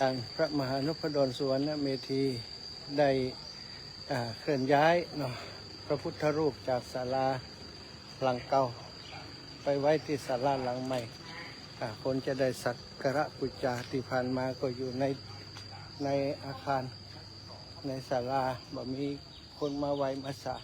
ทางพระมหานพดลสุวรรณเมธีได้เคลื่อนย้ายเนาะพระพุทธรูปจากศาลาหลังเก่าไปไว้ที่ศาลาหลังใหม่คนจะได้สักการะบูชาที่ผ่านมาก็อยู่ในอาคารในศาลาบ่มีคนมาไหว้มาสา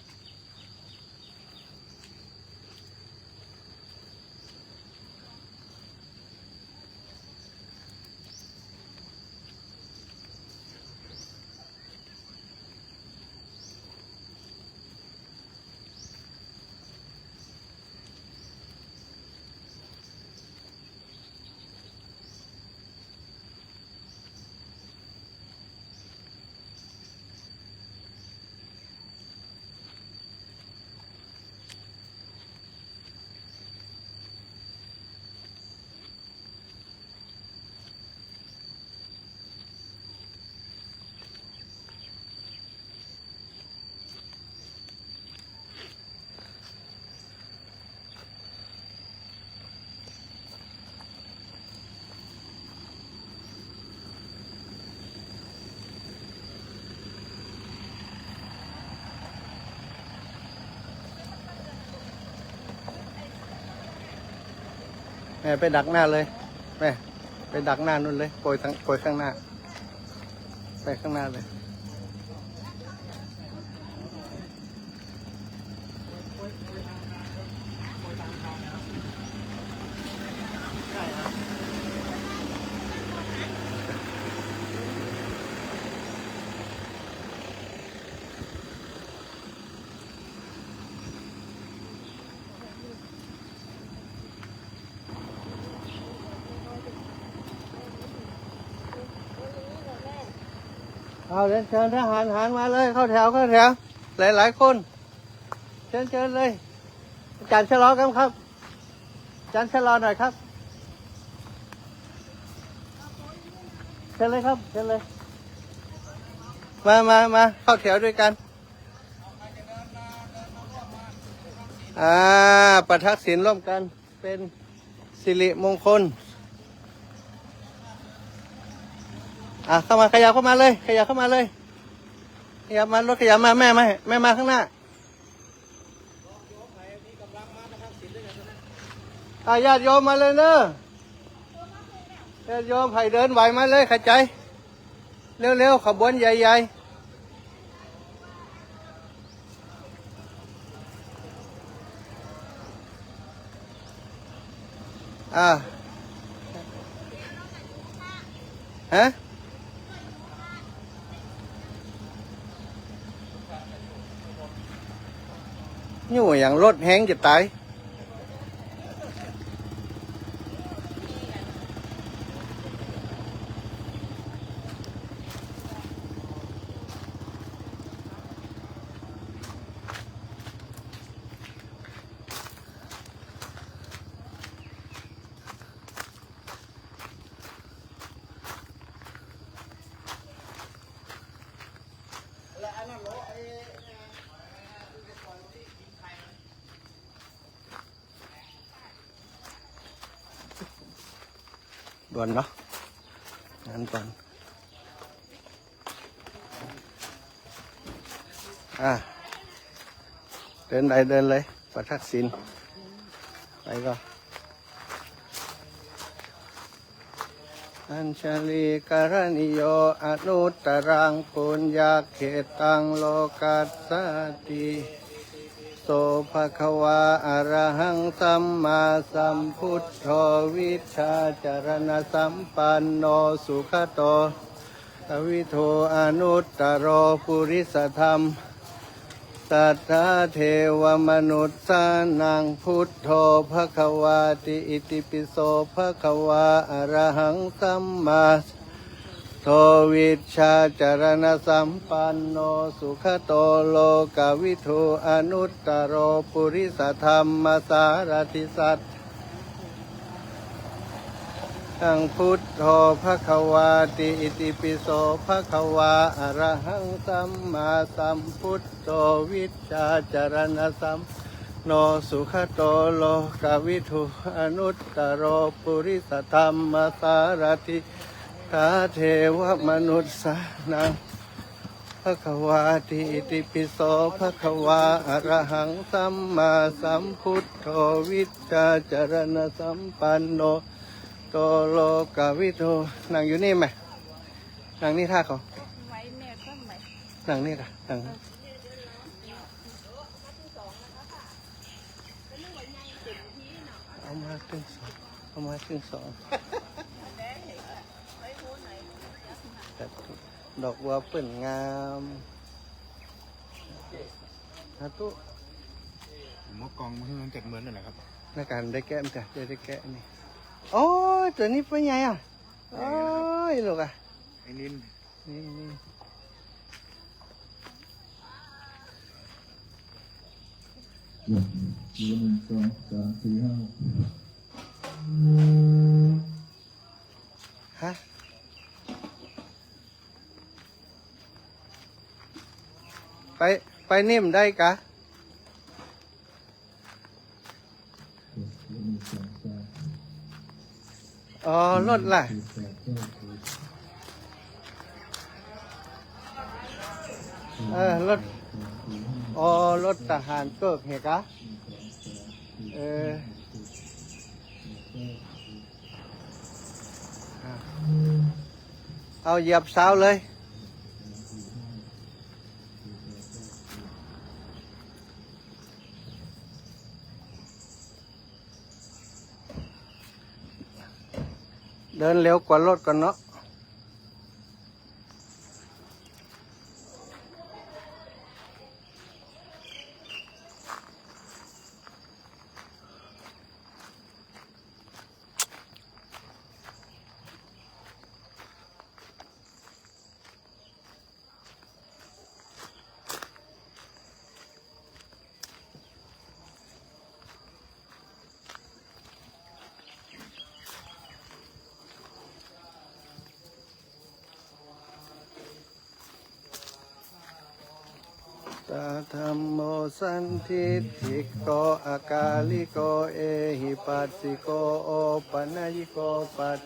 แม่ไปดักหน้าเลยแม่ไปดักหน้านู่นเลยโปรยข้างหน้าไปข้างหน้าเลยเอาเชิญทหารมาเลยเข้าแถวหลายคนเชิญเลยอาจารย์ชะลอครับอาจารย์ชะลอหน่อยครับเชิญเลยครับเชิญเลยมาเข้าแถวด้วยกันประทักษิณร่วมกันเป็นสิริมงคลเข้ามาขยับเข้ามาเลยขยับมารถขยับมาแม่มาข้างหน้าญาติโยมมาเลยเนอะญาติโยมไผ่เดินไหวมาเลยขัดใจเร็วขบวนใหญ่ฮะอยู่อย่างรถแห้งจะตายด่วนเนาะงั้นก่อนเดินเลยประทักษิณไปก็อัญชลีกรณิโยอนุตตรังปุญญาเขตังโลกัสสติโสภควาอรหังสัมมาสัมพุทโธวิชาจารณสัมปันโนสุขโตอวิโทอนุตตโรปุริสธรรมสัทธาเทวมนุษย์สานังพุทโธภควาติอิติปิโสภควาอรหังสัมมาโทวิชาจารณสัมปันโนสุขโตโลกวิทูอนุตตโรปุริสธรรมสารติสัตถังพุทโธภควาติอิติปิโสภควาอรหังสัมมาสัมพุทโธวิชาจารณสัมโนสุขโตโลกวิทูอนุตตโรปุริสธรรมสารติ าเทวมนุษย์สานังภควาติอิติปิโสภควาอะระหังสัมมาสัมพุทโธวิชชาจารณสัมปันโนโตโลกวิโตนั่งอยู่นี่ไหมนั่งนี่ท่าเขานั่งนี่ค่ะนั่งเอามาถึงสองเอามาถึงสองดอกบัวเปิ่นงามฮะตุ๊หมอกองมันเจ็ดเหมือนนั่นแหละครับ ในการได้แก้มจ้ะได้แก้นี่โอ้ยตัวนี้เป็นไงอ่ะโอ้ยลูกอ่ะไอ้นินนี่ฮะไปนิ่มได้กะอ๋อรถล่ะรถอ๋อรถทหารเกิกเหรอกะเอาเหยียบเสาเลยเดินเร็วกว่ารถก่อนเนาะตาธรรมโมสันทิฏฐิโกอากาลิโกเอหิปัสสิโกโอปัญญิโกปัต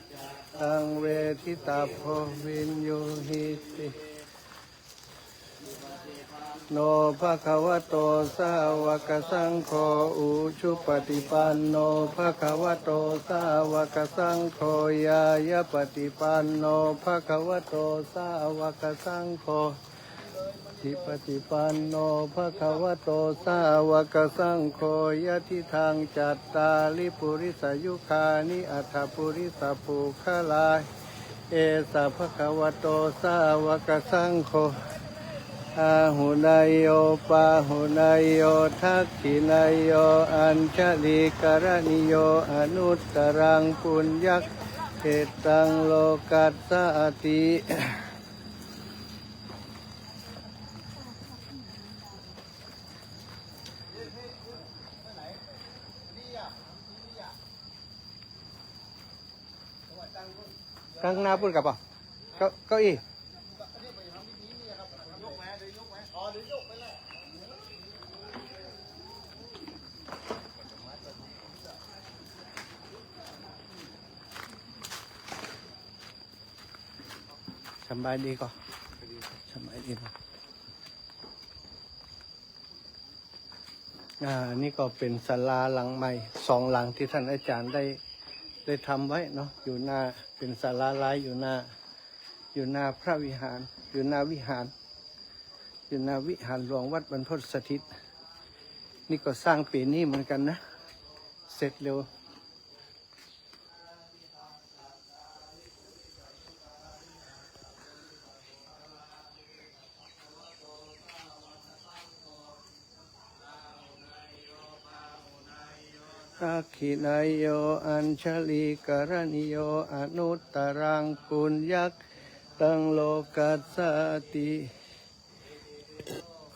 ตังเวทิตาโพวินโยหิติโนภะคะวะโตสาวกสังโฆอุชุปฏิปันโนภะคะวะโตสาวกสังโฆยายปฏิปันโนภะคะวะโตสาวกสังโฆทิปฏิปันโนภะคะวะโตสาวกสังโฆยะทิทางจัตตาลิปุริสยุคานิอัฏฐปุริสปุคลาเอสะภะคะวะโตสาวกสังโฆอาหุนายโยปาหุนายโยทักขินายโยอัญชลีกรณิโยอนุตตรังปุญญักเขตังโลกัสสะติข้างหน้าพูดกับเปล่าเก้าอี้สบายดีก็สบายดีป่ะนี่ก็เป็นศาลาหลังใหม่2 หลังที่ท่านอาจารย์ได้ทำไว้เนาะอยู่หน้าเป็นศาลาลายอยู่หน้าพระวิหารอยู่หน้าวิหารหลวงวัดบรรพตสถิตนี่ก็สร้างปีนี้เหมือนกันนะเสร็จเร็วทักขินายโยอัญชลีกรณิโยอนุตตรังปุญญักตังโลกัสสติ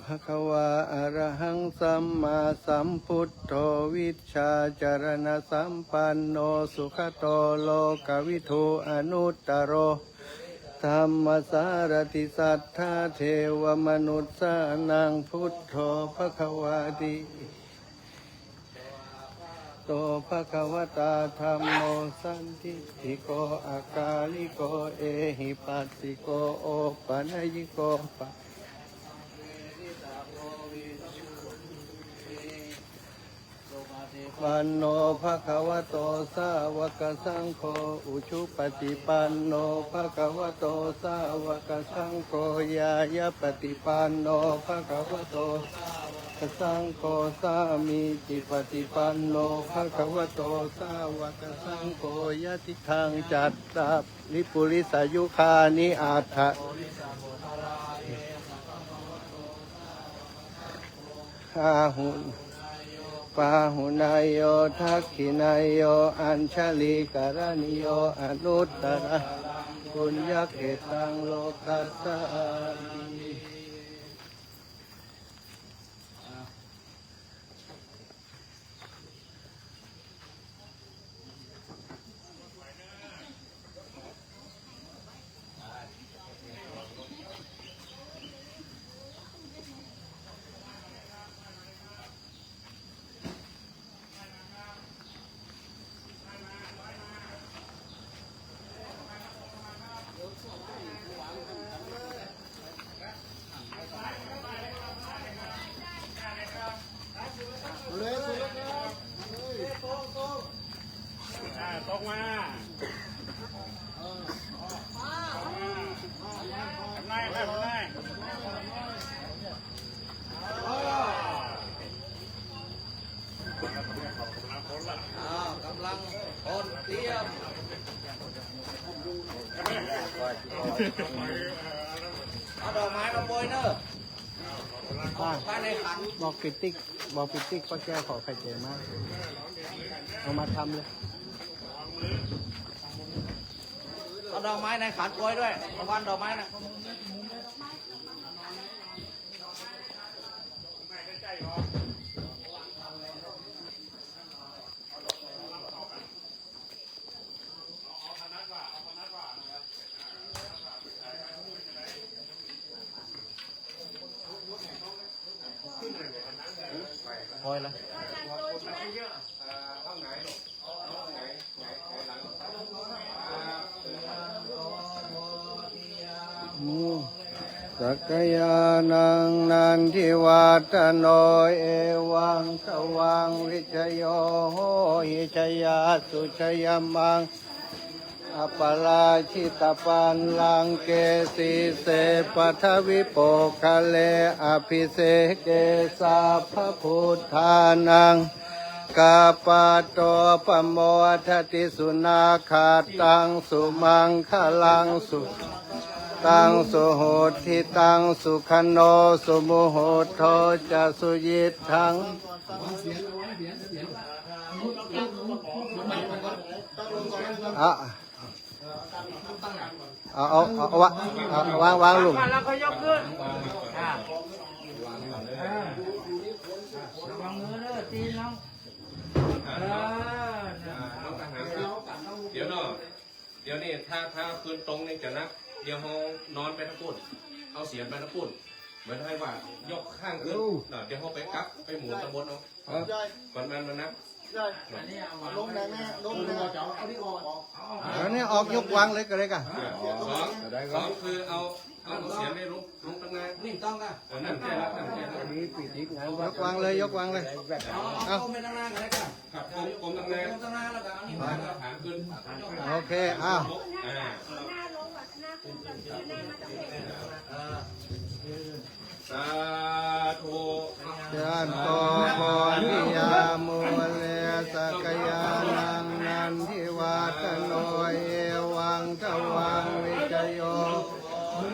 ภควาอะระหังสัมมาสัมพุทโธวิชชาจารณสัมปันโนสุขโตโลกวิทูอนุตตโรธรรมสารติสัทธาเทวมนุษย์สานังพุทโธภควาติ โตภะคะวตาธัมโมสันทิฏฐิโกอากาลิโกเอหิปัสสิโกโอปัญญิโกปะปันโนภะคะวะโตสาวกสังโฆอุชุปฏิปันโนภะคะวะโตสาวกสังโฆยายาปฏิปันโนภะคะวะโตสังโฆสามีจิปฏิปันโนภะคะวะโตสาวกสังโฆยะติทังจัตตาลิปุริสายุคานิอาถะอาหุปาหุนายโยทักขินายโยอัญชลีการณิโยอนุตตระปุญญเขตังโลกัสสามิตกมาทำไรครับทำไรกำลังคนเตรียมเอาดอกไม้มาโปรยเนอะป้าในขันบอกปิติ๊กก็แก้ขอไข่เจียวมากเอามาทำเลยเอาดอกไม้ในขันโปรยด้วยเอาวันดอกไม้นะโปรยเลยสักยานังนันทิวัตโนเอวังสวังวิชโยโหหิชยาสุชยมังอปราชิตปันลังเกสีเสปัทวิโปคะเลอภิเสเกสาพพุทธานังกาปะโตปโมทติสุนาคาตังสุมังคลังสุตังสุโหติตังสุขโนสุโมโหโทจะสุยิทังวางลงแล้วก็ยกขึ้นวางมือเลยตีน้องเดี๋ยวเนาะเดี๋ยวนี่ถ้าคืนตรงนี่จะนับเดี๋ยวเขานอนไปทั้งปุ่นเอาเสียนไปทั้งปุ่นเหมือนให้ว่ายกข้างขึ้นเดี๋ยวเขาไปกับไปหมุนตะบนเอามันนับลงได้ไหมลงได้เอาที่ออกแล้วนี่ออกยกวางเลยก็ได้กันสองคือเอาเสียนไม่ลงตั้งนานนี่ต้องกันนั่นแค่อันนี้ปิดอีกนะยกวางเลยเอาก้มไปตั้งนานเลยกันครับกลมตั้งนานตั้งนานแล้วกันนี่ฐานขึ้นโอเคอ้าวสาธุยันโตโพธิยามุเลสักยานังนันทิวัตโนเอวังทวังวิจโย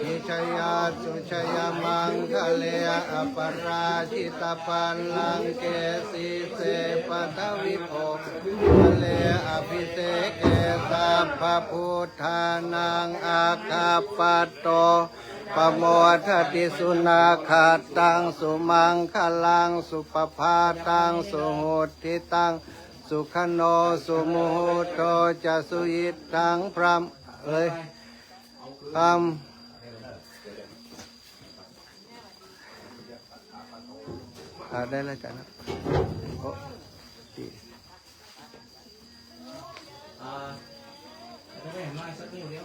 หิชยาสุชยมังคะเลอปราชิตปันลังเกสีเสปัทวิโภคะเลอภิเสกเกสัพพพุทธานังอาคาปัตโตปโมทติสุนาคาตังสุมังคลังสุปภาตังสุโหติตังสุขโนสุมุหโตจะสุยิตังพรำเลยพรำได้แล้วจ้ะนะ จะไม่เห็นมาสักนิ้วเดียว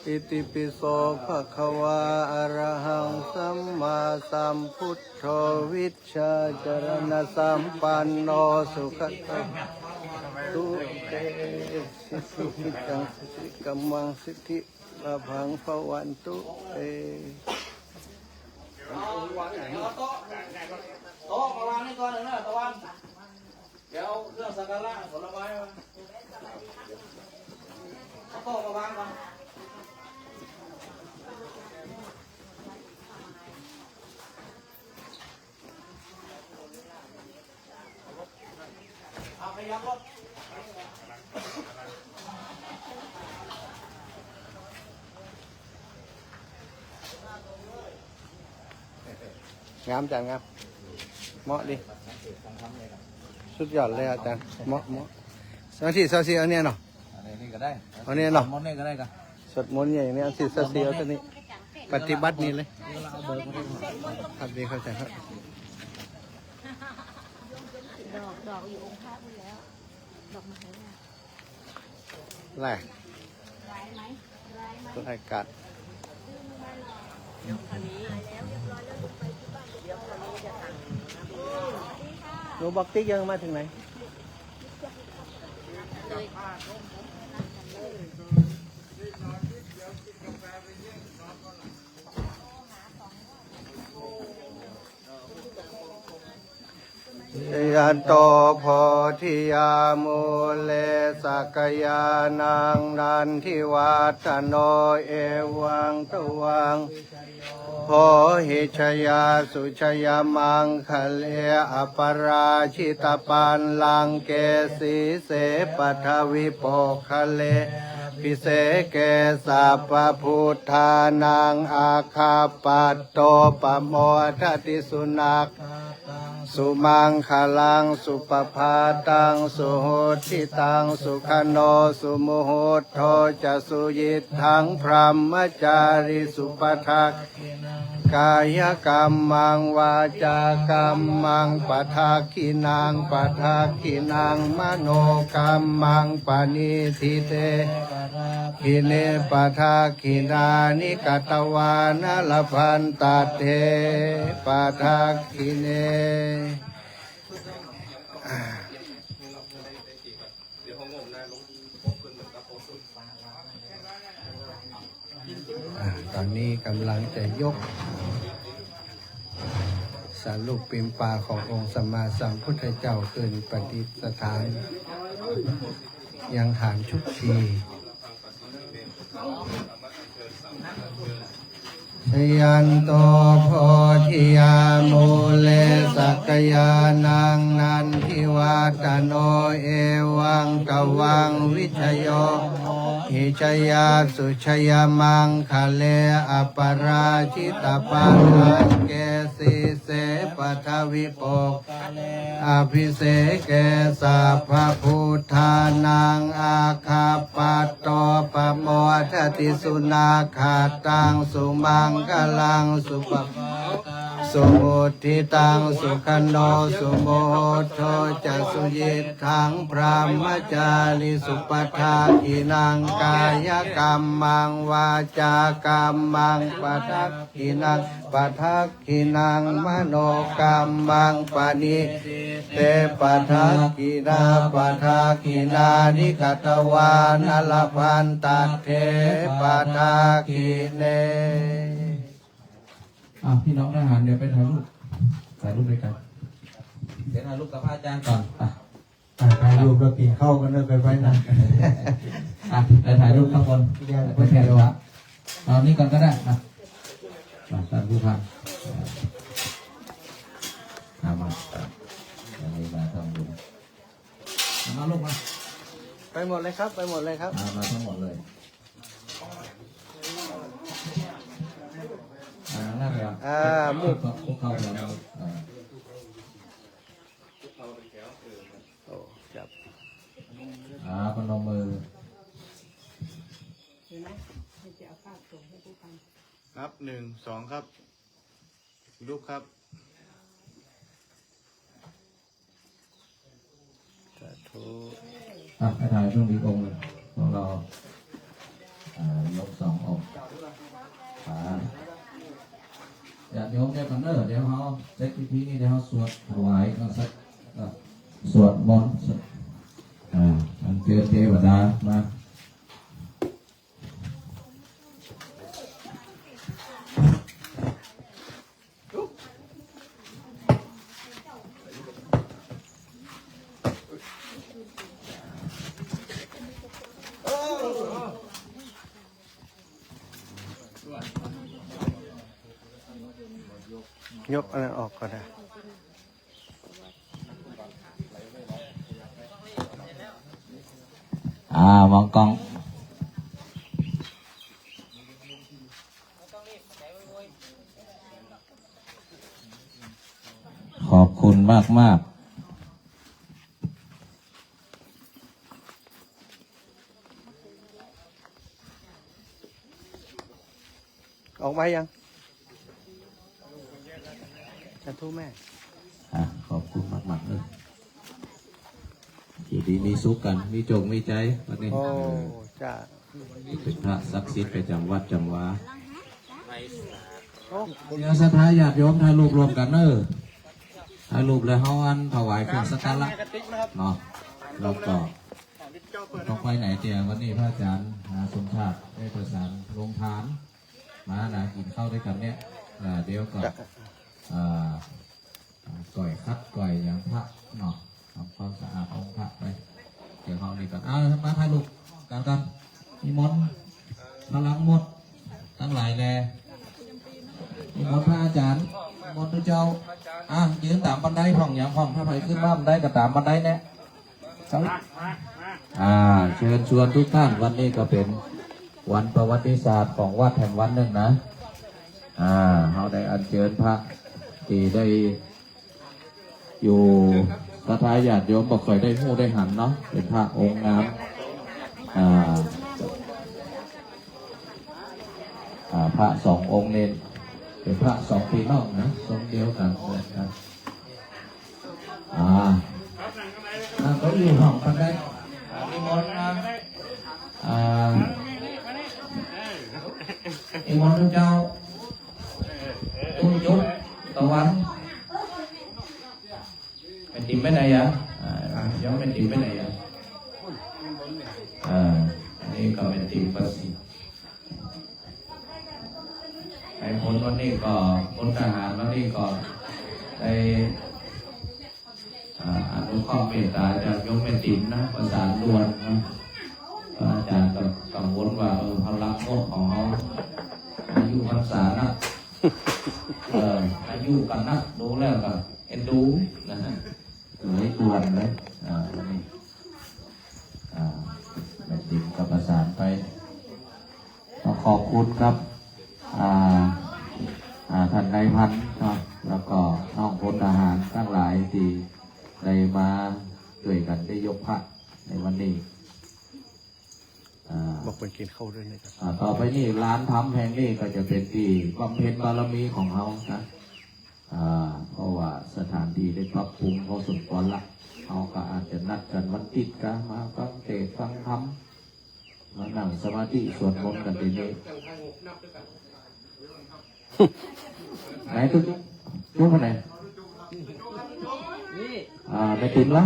อิติปิโสภะคะวาอะระหังสัมมาสัมพุทโธวิชชาจรณะสัมปันโนสุขตังตุเตสิทธิกังสิทธิกัมมังสิทธิลาภังภวันตุเต โต๊ะมาวางนี่ก่อนเลยนะตะวันเดี๋ยวเครื่องสักการะผลไม้มาเอาโต๊ะมาวางก่อนเอาขยับรถ งามจังครับเหมาะดิสุดยอดเลยอาจารย์เหมาะสักทีเอาเนี่ยเนาะ อันนี้ก็ได้ เอาเนี่ยเนาะ มดนี่ก็ได้กัน สวดมนต์อย่างนี้สักทีเอาตัวนี้ปฏิบัตินี่เลย เอาเบอร์มาด้วย ครับดีเข้าใจครับ ดอกอยู่องค์พระไปแล้ว ดอกไม้เนี่ย ไล่ ร้ายไหมร้ายไหม ไล่กัดหนูบอกติ๊กยังมาถึงไหน ยันโตโพธิยามูเลสักยานังนันทิวัตโนเอวังตวังโพหิชยาสุชยมังคะเลอปราชิตปันลังเกสีเสปัทวิโปคะเลพิเศษเกสัพพพุทธานังอาคาปัตโตปโมทติสุนักสุมังคลังสุปภาตังสุโหติตังสุขโนสุโมโหโทจะสุยิทังพรหมจาริสุปทักกายกรรมังวาจากรรมังปทักขินังปทักขินังมโนกรรมังปณิทิเตขิเนปทักขินานิกตวานลพันตเทปทักขิเนตอนนี้กำลังจะยกสารูปปิมปาขององค์สัมมาสัมพุทธเจ้าขึ้นประดิษฐานยังฐานชุกชีชยันโตโพธิยามูเลสักยานังนันทิวัตโนเอวังตวังวิชโยหิชยาสุชยมังคะเลอปราชิตปังเกสีเสปัทวิโปกอภิเสเกสัพพพุทธานังอาคาปัตโตปโมทติสุนาคาตังสุมังกลังสุปสุมุทิตังสุขโนสุโมโทจะสุยิทังพรหมจาริสุปทากินังกายกรรมังวาจากรรมังปทักขินังปทักขินังมโนกรรมังปณิเตปทักขินาปทักขินานิกตวานลพันตเทปทักขิเนพี่น้องทหารเดี๋ยวไปถ่ายรูปด้วยกันเดี๋ยวถ่ายรูปกับพระอาจารย์ก่อนถ่ายรูปแล้วกินข้าวกันเลยไปนะไปถ่ายรูปข้างบนไปแถวะเอานี่ก่อนก็ได้ท่านผู้พันมาอย่างนี้มาทำบุญมาลูกมาไปหมดเลยครับไปหมดเลยครับมาทั้งหมดเลยนั่นเลยมุกเข้าแล้วโอ้จับพนมมือครับ1 2ครับรูปครับสาธุ ให้ถ่ายรูปอีกองค์หนึ่งของเรายก2 องค์ญาติโยมได้กันเนอร์เดี๋ยวเขาเซ็ตพิธีนี้เดี๋ยวเขาสวดถวายก็สักสวดมนต์อันเชิญเทวดามายกอันนั้นออกก็ได้ มองกล้องขอบคุณมากมากออกไปยังจะทู่แม่ ขอบคุณมากเลยอยู่ดีมีสุขกันมีจงมีใจวันนี้ โอ้จ้า เป็นพระศักดิ์สิทธิ์ประจำวัดจำวา โอ้ เดี๋ยวสถาญาติโยมถ่ายรูปรวมกันเนอะถ่ายรูปแล้วเฮาอันถวายเครื่องสักการะเนาะแล้วก็ต้องไปไหนเตียวันนี้พระอาจารย์สมชาติได้ประสานโรงทานมานะกินข้าวด้วยกันเนี่ยเดี๋ยวก็ก่อยคัดก่อยอย่างพระเนาะทำความสะอาดองค์พระไปเดี๋ยวเขาดีกันมาถ่ายรูปกันมีมนต์พลังหมดทั้งหลายแลมีมนต์พระอาจารย์มนต์พระเจ้ายืนตามบันไดผ่องอย่างผ่องถ้าไปขึ้นบ้านบันไดก็ตามบันไดเนี่ยเชิญชวนทุกท่านวันนี้ก็เป็นวันประวัติศาสตร์ของวัดแห่งวันหนึ่งนะเขาได้อัญเชิญพระที่ได้อยู่สถาญาติโยมบอกเคยได้หู้ได้หันเนาะเป็นพระองค์งามพระ2 องค์เน้นเป็นพระ2 พี่น้องนะทรงเดียวกันเลยครับก็อยู่ห้องกันได้มีมนต์นะมีมนต์เจ้าคุณยุทธตะวันเป็นทีมไม่ไหนอ่ะย้อมเป็นทีมไม่ไหนอ่ะนี่ก็เป็นทีมภาษีไอ้คนวันนี้ก็คนทหารวันนี้ก็ได้อนุเคราะห์เมตตาจากยมเป็นทีมนะประสานด่วนนะอาจารย์ก็กังวลว่าพลังโคตรของเขาอายุพรรษานะอายุกันนะดูแล้วก็เอ็นดูนะฮะเลยด่วนเลยนี่แม่ติมกับประสานไปต้องขอบคุณครับท่านนายพันครับแล้วก็น้องพลทหารทั้งหลายที่ได้มาช่วยกันได้ยกพระในวันนี้บอกเป็นกินข้าวด้วยนะครับต่อไปนี่ร้านทำแห่งนี้ก็จะเป็นที่บำเพ็ญบารมีของเขานะเพราะว่าสถานที่ได้ปรับปรุงพอสมควรละเขาก็อาจจะนัดกันวันติดกันมาฟังเทศน์ฟังธรรมมานั่งสมาธิสวดมนต์กันทีนี้ไหนทุกคนไหนไม่ติมละ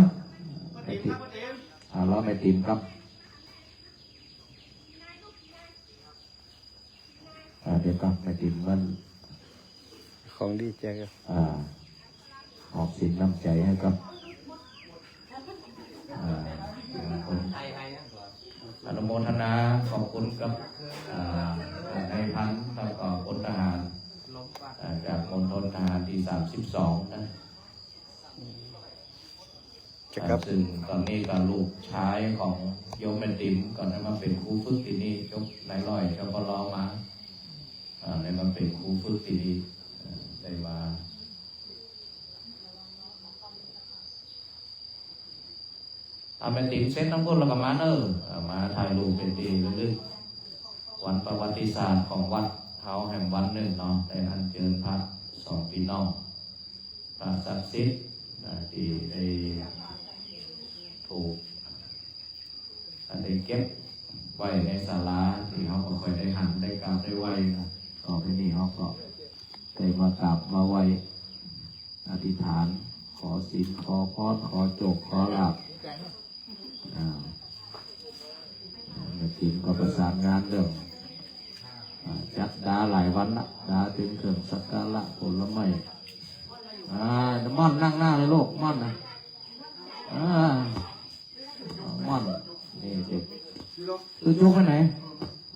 ไม่ติมเราไม่ติมครับเดี๋ยวก็ไม่ติมมันของดีใจครับออกสินน้ำใจให้กับอนุโมทนาขอบคุณกับนายพันแล้วก็พลทหารจากมณฑลทหารที่32นะซึ่งตอนนี้ก็ลูกชายของโยมเป็นติมก่อนนั้นมาเป็นครูฝึกที่นี่ยกนายร้อยเจ้าก็รอมาได้มาเป็นครูฝึกที่นี่ได้มาเป็นติมเส้นทั้งหมดแล้วก็มามาถ่ายรูปเป็นที่ระลึกวันประวัติศาสตร์ของวัดเท้าแห่งวันหนึ่งเนาะได้อัญเชิญพระ2 พี่น้องพระศักดิ์สิทธิ์ที่ได้ถูก ได้เก็บไว้ในศาลาที่เขาก็ค่อยได้หันได้กราบได้ไหวนะต่อไปนี้เขาก็ได้มากราบมาไหวอธิษฐานขอศีลขอพรขอโจกขอลาภศีลก็ประสานงานเรื่องจัดดาหลายวันละดาถึงเครื่องสักการะผลไม้ม่อนนั่งหน้าเลยลูกม่อนนะม่อนนี่เด็กตัวจุกไปไหน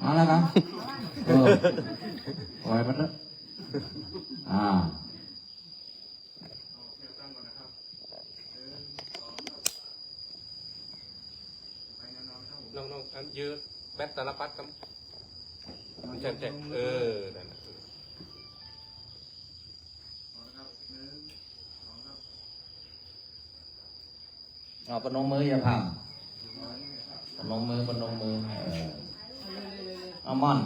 มาแล้วครับปล่อยมันละน้องๆอันยืดแบตตาลปัดครับแจ่มๆนั่นน่ะ ปนมมืออย่าพังปนมมือเอาม่อน